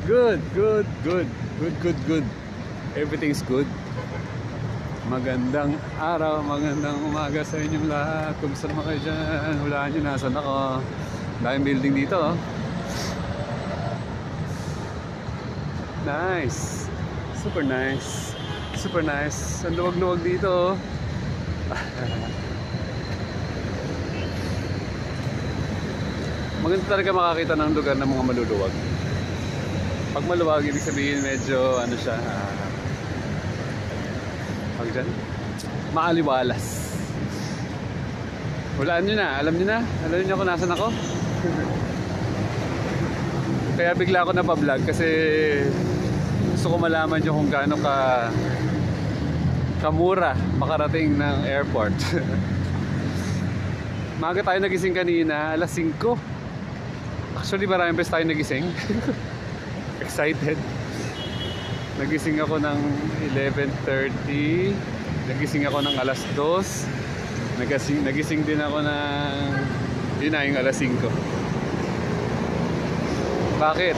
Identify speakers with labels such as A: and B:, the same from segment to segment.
A: Good, good, good. Good, good, good. Everything's good. Magandang araw, magandang umaga sa inyong lahat. Kumusta naman kayo dyan? Hulaan nyo, nasan ako? Daming building dito, oh. Nice. Super nice. Super nice. Ang luwag-luwag dito, oh. Maganda talaga makakita ng lugar ng mga maluluwag. Pag maluwag, ibig sabihin medyo ano siya, pag dyan, maaliwalas. Hulaan nyo na, alam nyo kung nasan ako. Kaya bigla ako napablog kasi gusto ko malaman nyo kung gaano kamura makarating ng airport. Maaga tayo nagising kanina, alas 5. Actually maraming beses tayo nagising. Excited. Nagising ako ng 11:30. Nagising ako ng alas 2. Nagising din ako ng yun na, yung alas 5. Bakit?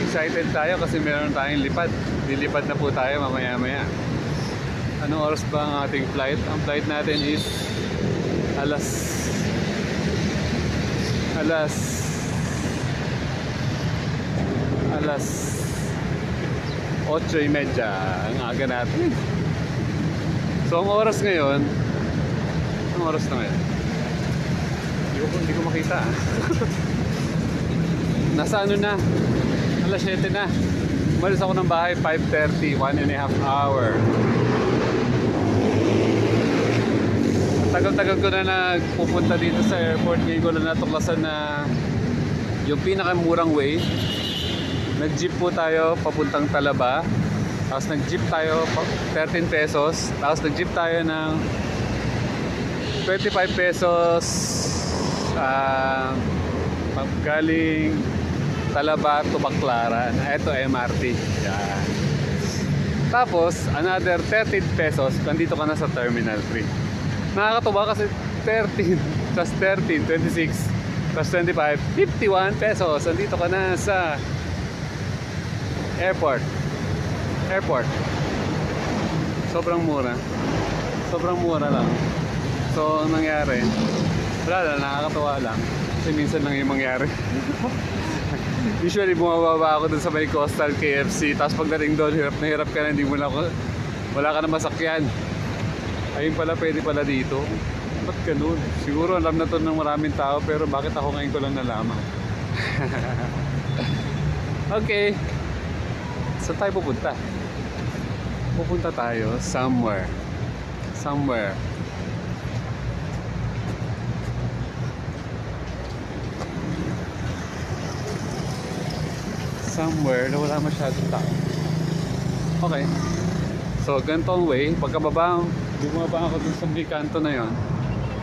A: Excited tayo kasi meron tayong lipad. Lilipad na po tayo mamaya-maya. Anong oras ba ang ating flight? Ang flight natin is alas 8:30 ang aga natin. So ang oras ngayon, ang oras na ngayon, hindi ko makita. Nasa ano na, alas 7 na. Umalis ako ng bahay 5:30, 1.5 hour. Tagal-tagal ko na nagpupunta dito sa airport. Ngayon ko na natuklasan na yung pinakamurang way. Nag-jeep po tayo papuntang Talaba. Tapos nag-jeep tayo 13 pesos. Tapos nag-jeep tayo ng 25 pesos galing Talaba to Baclaran. Ito MRT. Yan. Tapos another 13 pesos. Nandito ka na sa Terminal 3. Nakakatuwa kasi 13 plus 13, 26 plus 25, 51 pesos. Nandito ka na sa airport. Sobrang mura. Sobrang mura lang. So, ang nangyari, wala lang, nakakatuwa lang. Kasi minsan lang yung mangyari. Usually, bumababa ako dun sa may Coastal KFC. Tapos pagdating doon, hirap na hirap ka na. Wala ka na masakyan. Ayun pala, pwede pala dito. Ba't ganun? Siguro alam na to ng maraming tao, pero bakit ako ngayon ko lang nalaman? Okay. Saan tayo pupunta? Pupunta tayo somewhere. Somewhere na wala masyadong tao. Okay. So, ganito ang way. Bumaba ako dun sa may kanto na yon.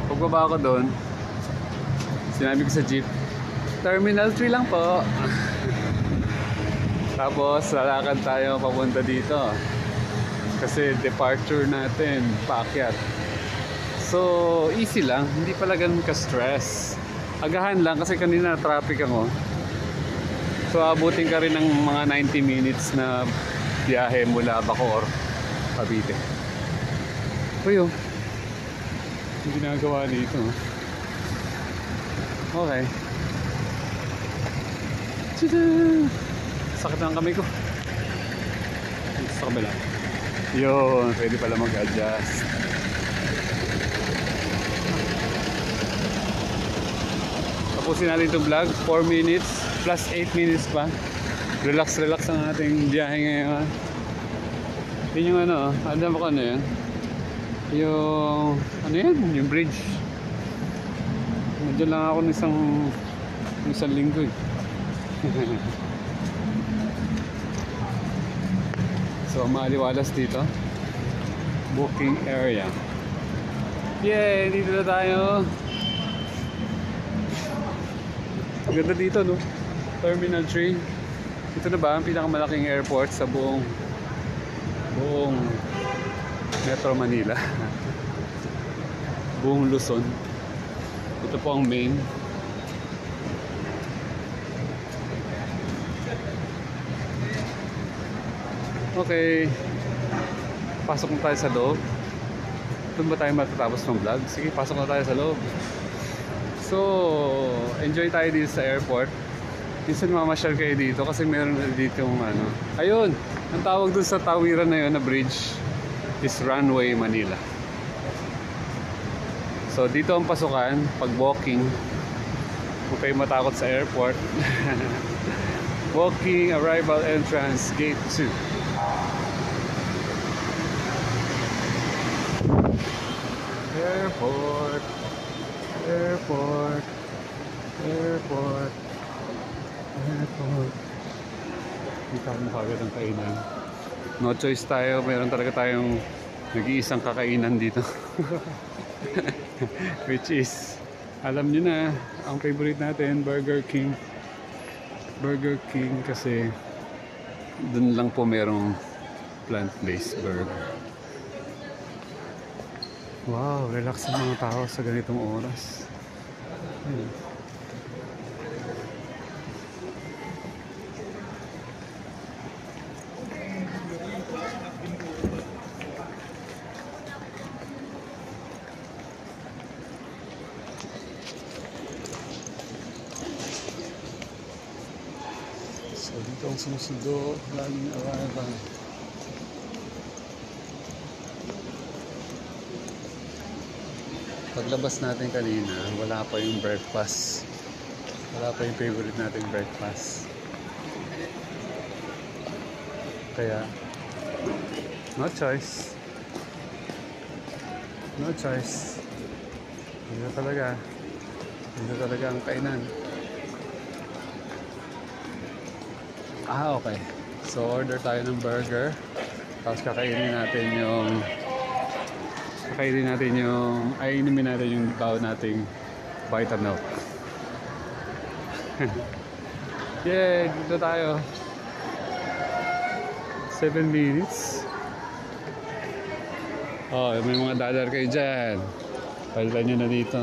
A: Pagbaba ako dun, sinabi ko sa jeep, Terminal 3 lang po. Tapos, lalakad tayo papunta dito. Kasi departure natin, paakyat. So, easy lang. Hindi pala ganun ka-stress. Agahan lang kasi kanina traffic ako. So, abutin ka rin ng mga 90 minutes na biyahe mula Bacoor, Cavite. Uy, yung ginagawa dito. Okay. Tadaan! Sakit ng kamay ko. Sa kabila. Yun, pwede pala mag-adjust. Tapusin natin itong vlog. 4 minutes plus 8 minutes pa. Relax ang ating biyahe ngayon. Yun yung ano, alam mo kung ano yun? Yung, ano yun? Yung bridge. Medyo lang ako ng isang linggo eh. So, maaliwalas dito. Booking area. Yay! Dito na tayo. Ganda dito, no? Terminal 3. Ito na ba ang pinakamalaking airport sa buong Metro Manila? Buong Luzon. Ito po ang main. Okay. Pasok na tayo sa loob. Doon ba tayo matatapos ng vlog? Sige, pasok na tayo sa loob. So, enjoy tayo dito sa airport. Minsan mamasyal kayo dito kasi meron dito yung ano. Ayun, ang tawag dun sa tawiran na yun na bridge is Runway Manila. So, dito ang pasukan pag walking. Kung kayo matakot sa airport. Walking, arrival, entrance, gate 2. Airport. Airport. Airport. Airport. Dito ako makagad ang kainan. No choice tayo. Meron talaga tayong nag-iisang kakainan dito. Which is, alam nyo na, ang favorite natin, Burger King. Burger King kasi dun lang po merong plant-based burger. Wow, relax ang mga tao sa ganitong oras. So dito ang sumusundo, laging arrival. Paglabas natin kanina, wala pa yung breakfast. Wala pa yung favorite nating breakfast. Kaya, no choice. No choice. Dito talaga. Dito talaga ang kainan. Okay. So, order tayo ng burger. Tapos kakainin natin yung inumin natin yung baw nating Vitamilk. Yay! Dito tayo. 7 minutes. Oh, may mga dollar kayo dyan. Palitan nyo na dito.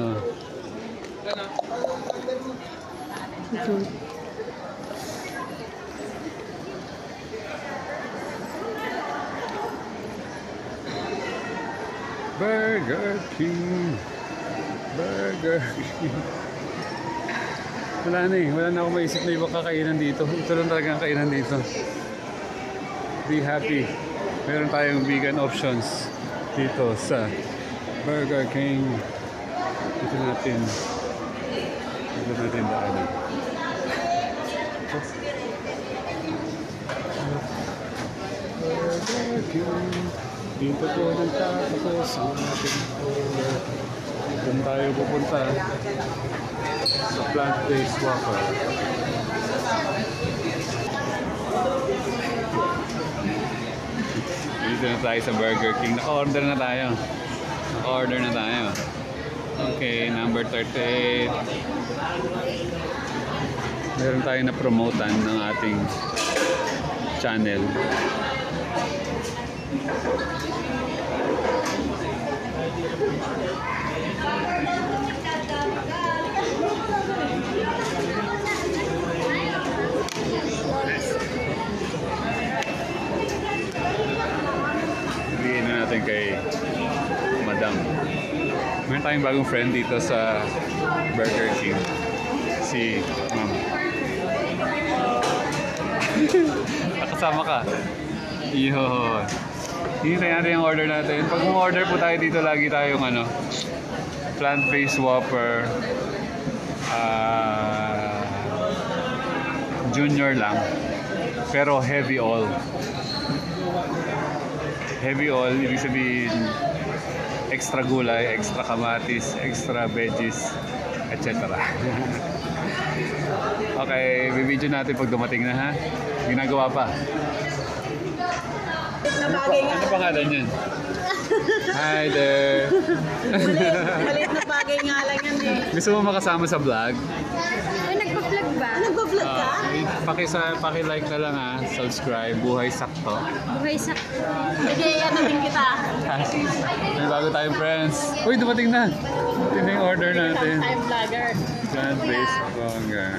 A: Burger King. Burger King. Wala na akong maisip na ibang kakainan dito. Ito lang talaga ang kainan dito. Be happy. Meron tayong vegan options dito sa Burger King. Dito natin daanan. Burger King. Dito po nagtatapos ang ating order. Doon tayo pupunta sa plant-based waffle. Dito na tayo sa Burger King. Naka-order na tayo. Okay, number 38. Meron tayo na promotan ng ating channel. Bigyan na natin kay Madam. Meron tayong bagong friend dito sa Burger King. Si Ma'am. Nakasama ka. Yun. Hintayin natin yung order natin. Pag order po tayo dito, lagi tayong plant-based Whopper. Junior lang. Pero heavy oil. Heavy oil, ibig sabihin extra gulay, extra kamatis, extra veggies, etc. Okay, bibidyo natin pag dumating na, ha? Ginagawa pa. Ano pangalan yan? Hi there!
B: Maliit na bagay nga lang yan eh.
A: Gusto mo makasama sa vlog?
B: Ay, nagpa-vlog ba? Nagpa-vlog ka?
A: Paki-like na lang, ha. Subscribe. Buhay Sakto.
B: Buhay sakto. Sige, ano din kita.
A: May bago tayong friends. Uy, dumating na. Dumating na yung order natin.
B: I'm vlogger.
A: Plant-based burger.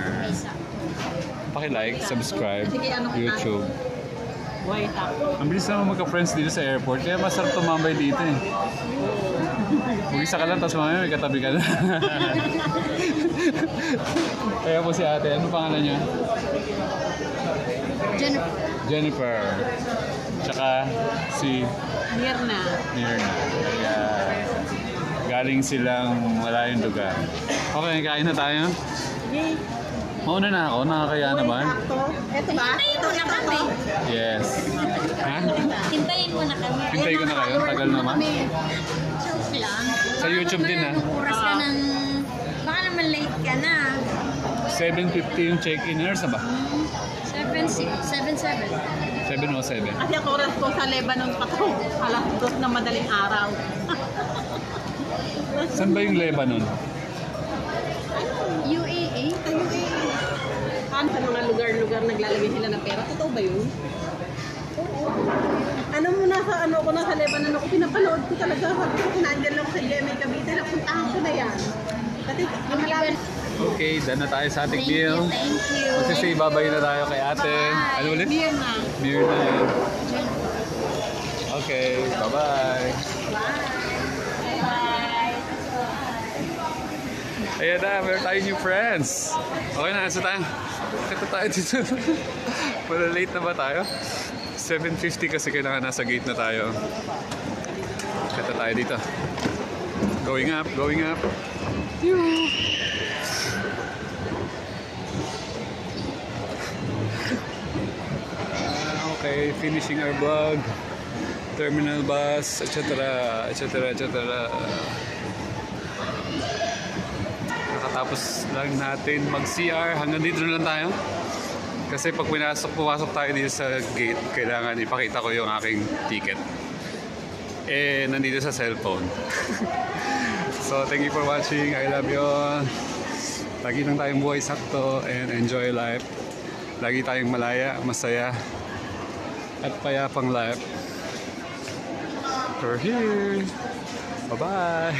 A: Paki-like, subscribe,
B: Sige, ano kita?
A: YouTube.
B: Buhay sakto.
A: Ang bilis naman magka-friends dito sa airport. Kaya masarap tumambay dito eh. Mag-isa ka lang, tapos mamaya may katabi ka na. Kaya po si ate, ano pangalan niya?
B: Jennifer.
A: Jennifer. Tsaka si
B: Mirna.
A: Mirna. Kaya galing silang malayong lugar. Okay, kain na tayo.
B: Yay.
A: Mauna na ako, nakakaya naman.
B: Ito ba? Hintayin mo na kami.
A: Yes. Ha?
B: Hintayin mo na kami.
A: Hintay ko na kayo, tagal naman.
B: Joke lang.
A: Sa YouTube din, ha?
B: Anong oras ka ng... Baka naman late ka na.
A: 7:50 yung check-in. Nurse na ba?
B: 7:07.
A: 7:07.
B: Kasi ang oras ko sa Lebanon pa to. Alas 2 na madaling araw.
A: Saan ba yung Lebanon?
B: UAE? Sa UAE. Paano sa mga lugar-lugar naglalagay sila ng pera? Totoo ba yun? Ano mo nasa ano ko nasa Lebanon ako pinapanood ko talaga. Sabi ko nandyan lang ako sa GMA Cavite. Napuntahan ko na yan. Kasi yung malapit.
A: Okay, done na tayo sa ating meal.
B: Thank you.
A: Magsisay babay na tayo kay ate. Ano ulit?
B: Mirna.
A: Mirna. Okay, bye-bye.
B: Bye.
A: Ayan na, meron tayong new friends. Okay na, nasa tayo. Kata tayo dito. Wala late na ba tayo? 7:50 kasi kailangan nasa gate na tayo. Kata tayo dito. Going up, going up. Okay, finishing our vlog. Terminal bus, etc. etc. etc. Nakatapos lang natin mag-CR. Hanggang dito na lang tayo. Kasi pag pumasok tayo dito sa gate, kailangan ipakita ko yung aking ticket. Eh, nandito sa cellphone. So, thank you for watching. I love you all. Lagi lang tayong buhay sakto and enjoy life. Lagi tayong malaya, masaya, at payapang life. We're here. Bye-bye.